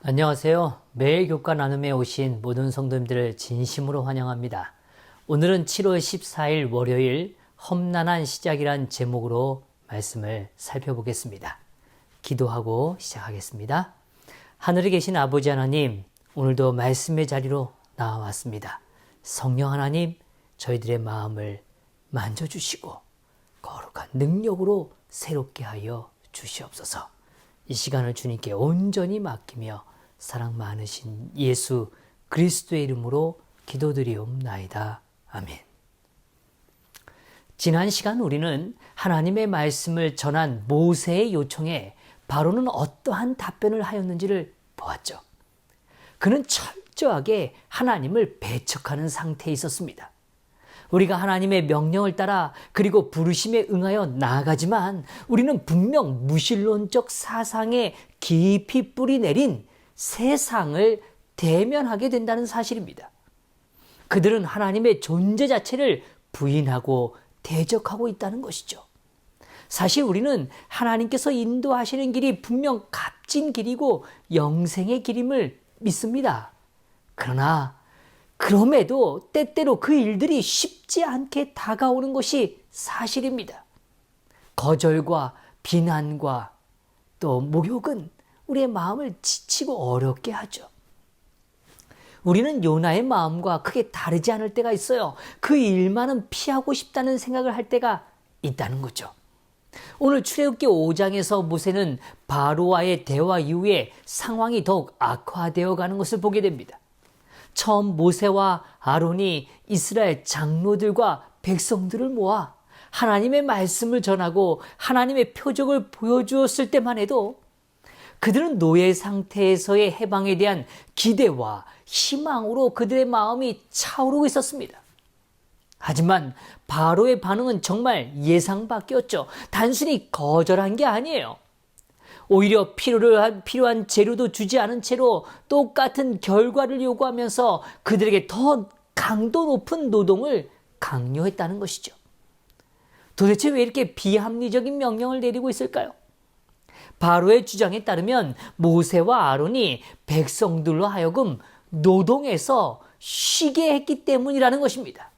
안녕하세요. 매일 교과 나눔에 오신 모든 성도님들을 진심으로 환영합니다. 오늘은 7월 14일 월요일 험난한 시작이란 제목으로 말씀을 살펴보겠습니다. 기도하고 시작하겠습니다. 하늘에 계신 아버지 하나님, 오늘도 말씀의 자리로 나와왔습니다. 성령 하나님, 저희들의 마음을 만져주시고 거룩한 능력으로 새롭게 하여 주시옵소서. 이 시간을 주님께 온전히 맡기며 사랑 많으신 예수 그리스도의 이름으로 기도드리옵나이다. 아멘. 지난 시간 우리는 하나님의 말씀을 전한 모세의 요청에 바로는 어떠한 답변을 하였는지를 보았죠. 그는 철저하게 하나님을 배척하는 상태에 있었습니다. 우리가 하나님의 명령을 따라 그리고 부르심에 응하여 나아가지만 우리는 분명 무신론적 사상에 깊이 뿌리 내린 세상을 대면하게 된다는 사실입니다. 그들은 하나님의 존재 자체를 부인하고 대적하고 있다는 것이죠. 사실 우리는 하나님께서 인도하시는 길이 분명 값진 길이고 영생의 길임을 믿습니다. 그럼에도 때때로 그 일들이 쉽지 않게 다가오는 것이 사실입니다. 거절과 비난과 또 모욕은 우리의 마음을 지치고 어렵게 하죠. 우리는 요나의 마음과 크게 다르지 않을 때가 있어요. 그 일만은 피하고 싶다는 생각을 할 때가 있다는 거죠. 오늘 출애굽기 5장에서 모세는 바로와의 대화 이후에 상황이 더욱 악화되어 가는 것을 보게 됩니다. 처음 모세와 아론이 이스라엘 장로들과 백성들을 모아 하나님의 말씀을 전하고 하나님의 표적을 보여주었을 때만 해도 그들은 노예 상태에서의 해방에 대한 기대와 희망으로 그들의 마음이 차오르고 있었습니다. 하지만 바로의 반응은 정말 예상 밖이었죠. 단순히 거절한 게 아니에요. 오히려 필요한 재료도 주지 않은 채로 똑같은 결과를 요구하면서 그들에게 더 강도 높은 노동을 강요했다는 것이죠. 도대체 왜 이렇게 비합리적인 명령을 내리고 있을까요? 바로의 주장에 따르면 모세와 아론이 백성들로 하여금 노동에서 쉬게 했기 때문이라는 것입니다.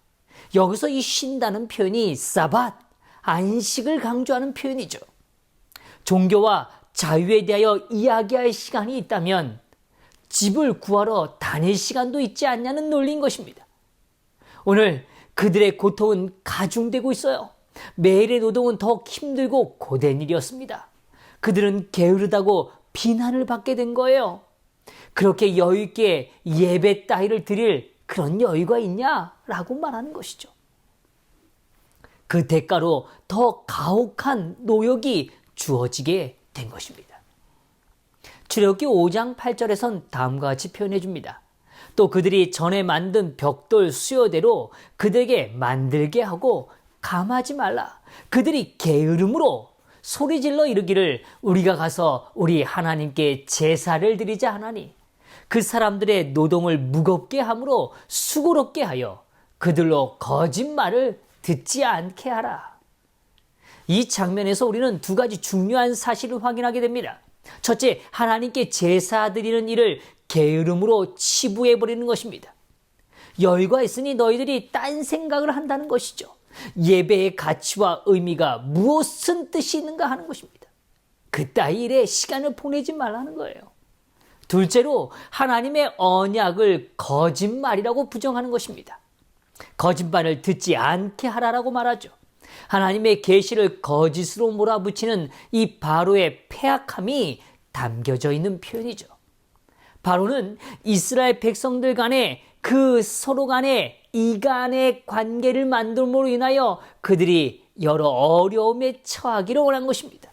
여기서 이 쉰다는 표현이 사밧, 안식을 강조하는 표현이죠. 종교와 자유에 대하여 이야기할 시간이 있다면 집을 구하러 다닐 시간도 있지 않냐는 논리인 것입니다. 오늘 그들의 고통은 가중되고 있어요. 매일의 노동은 더욱 힘들고 고된 일이었습니다. 그들은 게으르다고 비난을 받게 된 거예요. 그렇게 여유있게 예배 따위를 드릴 그런 여유가 있냐라고 말하는 것이죠. 그 대가로 더 가혹한 노역이 주어지게 된 것입니다. 출애굽기 5장 8절에선 다음과 같이 표현해 줍니다. 또 그들이 전에 만든 벽돌 수요대로 그들에게 만들게 하고 감하지 말라. 그들이 게으름으로 소리질러 이르기를 우리가 가서 우리 하나님께 제사를 드리자 하나니 그 사람들의 노동을 무겁게 함으로 수고롭게 하여 그들로 거짓말을 듣지 않게 하라. 이 장면에서 우리는 두 가지 중요한 사실을 확인하게 됩니다. 첫째, 하나님께 제사 드리는 일을 게으름으로 치부해버리는 것입니다. 여유가 있으니 너희들이 딴 생각을 한다는 것이죠. 예배의 가치와 의미가 무엇은 뜻이 있는가 하는 것입니다. 그따위 일에 시간을 보내지 말라는 거예요. 둘째로 하나님의 언약을 거짓말이라고 부정하는 것입니다. 거짓말을 듣지 않게 하라라고 말하죠. 하나님의 계시를 거짓으로 몰아붙이는 이 바로의 패악함이 담겨져 있는 표현이죠. 바로는 이스라엘 백성들 간에 그 서로 간에 이간의 관계를 만듦으로 인하여 그들이 여러 어려움에 처하기를 원한 것입니다.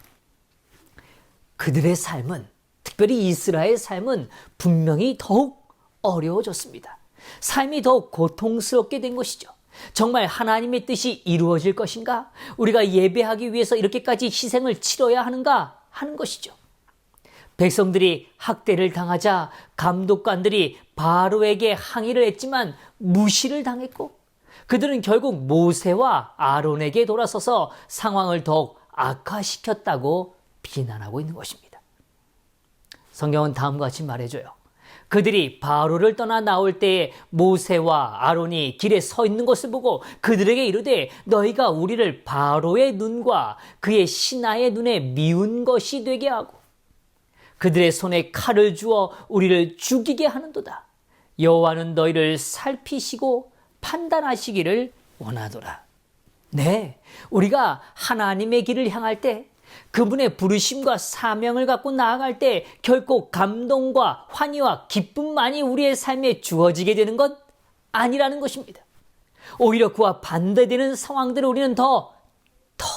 그들의 삶은, 특별히 이스라엘의 삶은 분명히 더욱 어려워졌습니다. 삶이 더욱 고통스럽게 된 것이죠. 정말 하나님의 뜻이 이루어질 것인가? 우리가 예배하기 위해서 이렇게까지 희생을 치러야 하는가? 하는 것이죠. 백성들이 학대를 당하자 감독관들이 바로에게 항의를 했지만 무시를 당했고 그들은 결국 모세와 아론에게 돌아서서 상황을 더욱 악화시켰다고 비난하고 있는 것입니다. 성경은 다음과 같이 말해줘요. 그들이 바로를 떠나 나올 때에 모세와 아론이 길에 서 있는 것을 보고 그들에게 이르되 너희가 우리를 바로의 눈과 그의 신하의 눈에 미운 것이 되게 하고 그들의 손에 칼을 주어 우리를 죽이게 하는도다. 여호와는 너희를 살피시고 판단하시기를 원하노라. 네, 우리가 하나님의 길을 향할 때 그분의 부르심과 사명을 갖고 나아갈 때 결코 감동과 환희와 기쁨만이 우리의 삶에 주어지게 되는 것 아니라는 것입니다. 오히려 그와 반대되는 상황들을 우리는 더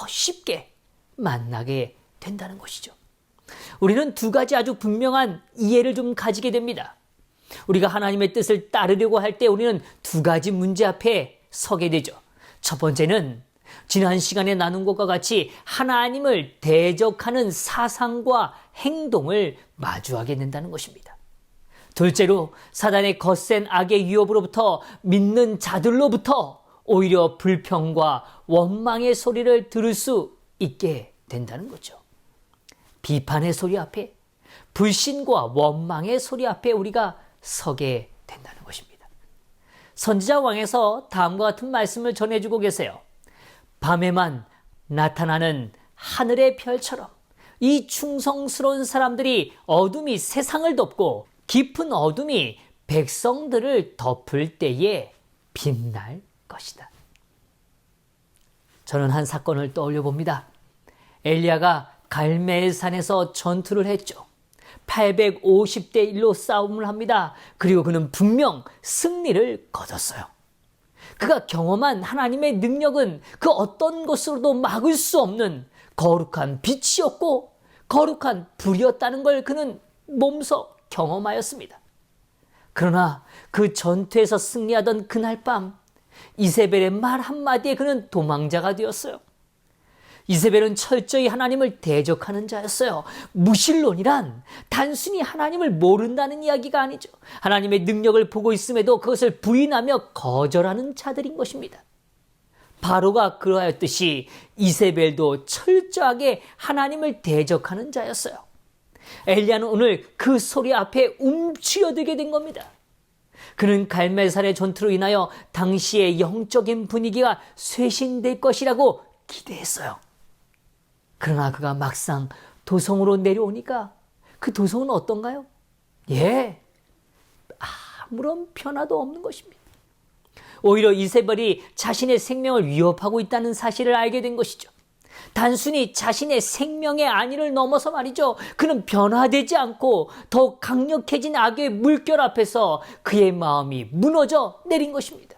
쉽게 만나게 된다는 것이죠. 우리는 두 가지 아주 분명한 이해를 좀 가지게 됩니다. 우리가 하나님의 뜻을 따르려고 할 때 우리는 두 가지 문제 앞에 서게 되죠. 첫 번째는 지난 시간에 나눈 것과 같이 하나님을 대적하는 사상과 행동을 마주하게 된다는 것입니다. 둘째로 사단의 거센 악의 유혹으로부터 믿는 자들로부터 오히려 불평과 원망의 소리를 들을 수 있게 된다는 거죠. 비판의 소리 앞에, 불신과 원망의 소리 앞에 우리가 서게 된다는 것입니다. 선지자 왕에서 다음과 같은 말씀을 전해주고 계세요. 밤에만 나타나는 하늘의 별처럼 이 충성스러운 사람들이 어둠이 세상을 덮고 깊은 어둠이 백성들을 덮을 때에 빛날 것이다. 저는 한 사건을 떠올려 봅니다. 엘리야가 갈멜산에서 전투를 했죠. 850대 1로 싸움을 합니다. 그리고 그는 분명 승리를 거뒀어요. 그가 경험한 하나님의 능력은 그 어떤 것으로도 막을 수 없는 거룩한 빛이었고 거룩한 불이었다는 걸 그는 몸소 경험하였습니다. 그러나 그 전투에서 승리하던 그날 밤 이세벨의 말 한마디에 그는 도망자가 되었어요. 이세벨은 철저히 하나님을 대적하는 자였어요. 무신론이란 단순히 하나님을 모른다는 이야기가 아니죠. 하나님의 능력을 보고 있음에도 그것을 부인하며 거절하는 자들인 것입니다. 바로가 그러하였듯이 이세벨도 철저하게 하나님을 대적하는 자였어요. 엘리야는 오늘 그 소리 앞에 움츠려들게 된 겁니다. 그는 갈멜산의 전투로 인하여 당시의 영적인 분위기가 쇄신될 것이라고 기대했어요. 그러나 그가 막상 도성으로 내려오니까 그 도성은 어떤가요? 아무런 변화도 없는 것입니다. 오히려 이세벨이 자신의 생명을 위협하고 있다는 사실을 알게 된 것이죠. 단순히 자신의 생명의 안위를 넘어서 말이죠. 그는 변화되지 않고 더욱 강력해진 악의 물결 앞에서 그의 마음이 무너져 내린 것입니다.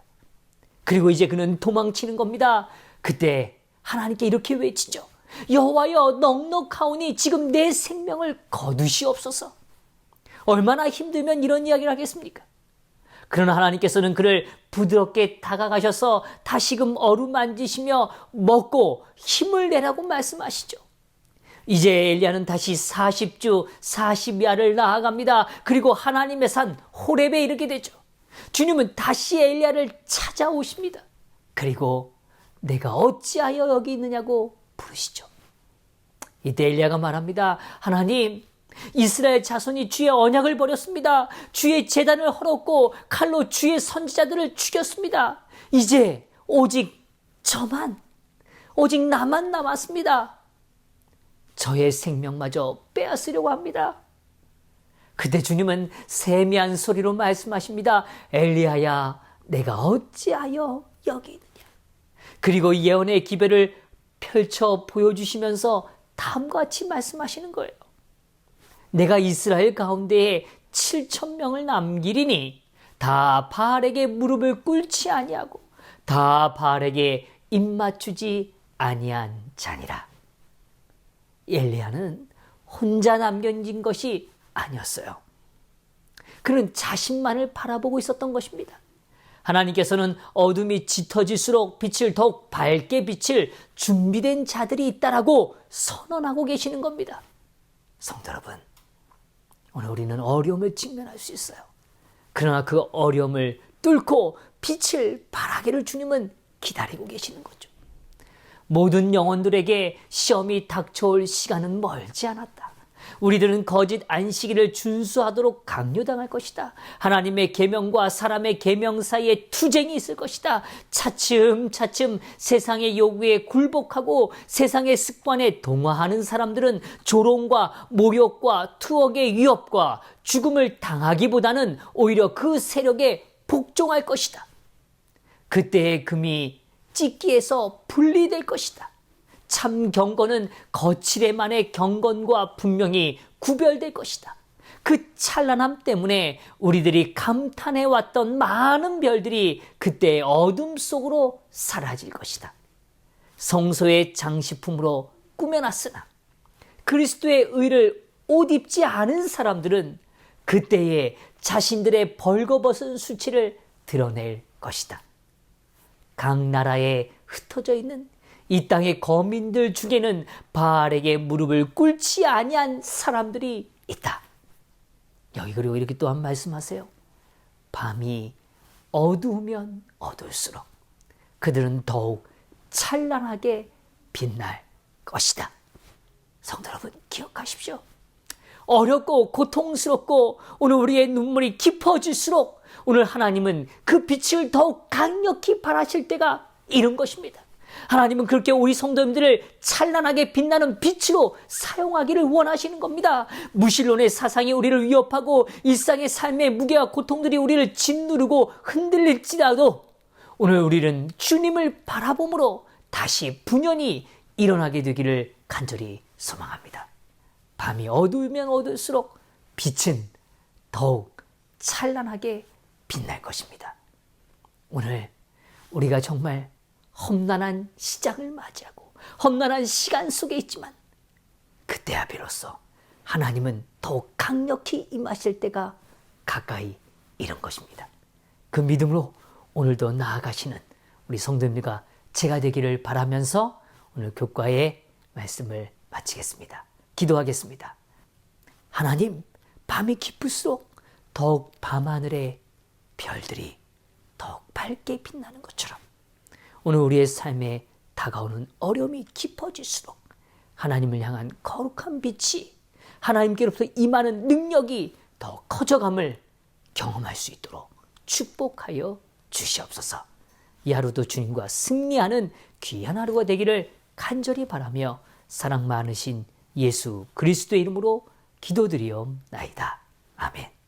그리고 이제 그는 도망치는 겁니다. 그때 하나님께 이렇게 외치죠. 여호와여 넉넉하오니 지금 내 생명을 거두시옵소서. 얼마나 힘들면 이런 이야기를 하겠습니까? 그러나 하나님께서는 그를 부드럽게 다가가셔서 다시금 어루만지시며 먹고 힘을 내라고 말씀하시죠. 이제 엘리야는 다시 40주 40야를 나아갑니다. 그리고 하나님의 산 호렙에 이르게 되죠. 주님은 다시 엘리야를 찾아오십니다. 그리고 내가 어찌하여 여기 있느냐고 부르시죠. 이때 엘리야가 말합니다. 하나님, 이스라엘 자손이 주의 언약을 버렸습니다. 주의 제단을 헐었고 칼로 주의 선지자들을 죽였습니다. 이제 오직 나만 남았습니다. 저의 생명마저 빼앗으려고 합니다. 그때 주님은 세미한 소리로 말씀하십니다. 엘리야야, 내가 어찌하여 여기 있느냐. 그리고 예언의 기별을 펼쳐 보여주시면서 다음과 같이 말씀하시는 거예요. 내가 이스라엘 가운데에 7,000명을 남기리니 다 바알에게 무릎을 꿇지 아니하고 다 바알에게 입맞추지 아니한 자니라. 엘리야는 혼자 남겨진 것이 아니었어요. 그는 자신만을 바라보고 있었던 것입니다. 하나님께서는 어둠이 짙어질수록 빛을 더욱 밝게 비칠 준비된 자들이 있다라고 선언하고 계시는 겁니다. 성도 여러분, 오늘 우리는 어려움을 직면할 수 있어요. 그러나 그 어려움을 뚫고 빛을 발하기를 주님은 기다리고 계시는 거죠. 모든 영혼들에게 시험이 닥쳐올 시간은 멀지 않았다. 우리들은 거짓 안식일을 준수하도록 강요당할 것이다. 하나님의 계명과 사람의 계명 사이에 투쟁이 있을 것이다. 차츰차츰 세상의 요구에 굴복하고 세상의 습관에 동화하는 사람들은 조롱과 모욕과 투억의 위협과 죽음을 당하기보다는 오히려 그 세력에 복종할 것이다. 그때의 금이 찢기에서 분리될 것이다. 참 경건은 거칠에만의 경건과 분명히 구별될 것이다. 그 찬란함 때문에 우리들이 감탄해왔던 많은 별들이 그때의 어둠 속으로 사라질 것이다. 성소의 장식품으로 꾸며놨으나 그리스도의 의를 옷 입지 않은 사람들은 그때에 자신들의 벌거벗은 수치를 드러낼 것이다. 각 나라에 흩어져 있는 이 땅의 거민들 중에는 바알에게 무릎을 꿇지 아니한 사람들이 있다. 여기 그리고 이렇게 또한 말씀하세요. 밤이 어두우면 어두울수록 그들은 더욱 찬란하게 빛날 것이다. 성도 여러분, 기억하십시오. 어렵고 고통스럽고 오늘 우리의 눈물이 깊어질수록 오늘 하나님은 그 빛을 더욱 강력히 발하실 때가 이른 것입니다. 하나님은 그렇게 우리 성도님들을 찬란하게 빛나는 빛으로 사용하기를 원하시는 겁니다. 무신론의 사상이 우리를 위협하고 일상의 삶의 무게와 고통들이 우리를 짓누르고 흔들릴지라도 오늘 우리는 주님을 바라봄으로 다시 분연히 일어나게 되기를 간절히 소망합니다. 밤이 어두우면 어두울수록 빛은 더욱 찬란하게 빛날 것입니다. 오늘 우리가 정말 험난한 시장을 맞이하고 험난한 시간 속에 있지만 그때야 비로소 하나님은 더욱 강력히 임하실 때가 가까이 이른 것입니다. 그 믿음으로 오늘도 나아가시는 우리 성도님들과 제가 되기를 바라면서 오늘 교과의 말씀을 마치겠습니다. 기도하겠습니다. 하나님, 밤이 깊을수록 더욱 밤하늘의 별들이 더욱 밝게 빛나는 것처럼 오늘 우리의 삶에 다가오는 어려움이 깊어질수록 하나님을 향한 거룩한 빛이 하나님께로부터 임하는 능력이 더 커져감을 경험할 수 있도록 축복하여 주시옵소서. 이 하루도 주님과 승리하는 귀한 하루가 되기를 간절히 바라며 사랑 많으신 예수 그리스도의 이름으로 기도드리옵나이다. 아멘.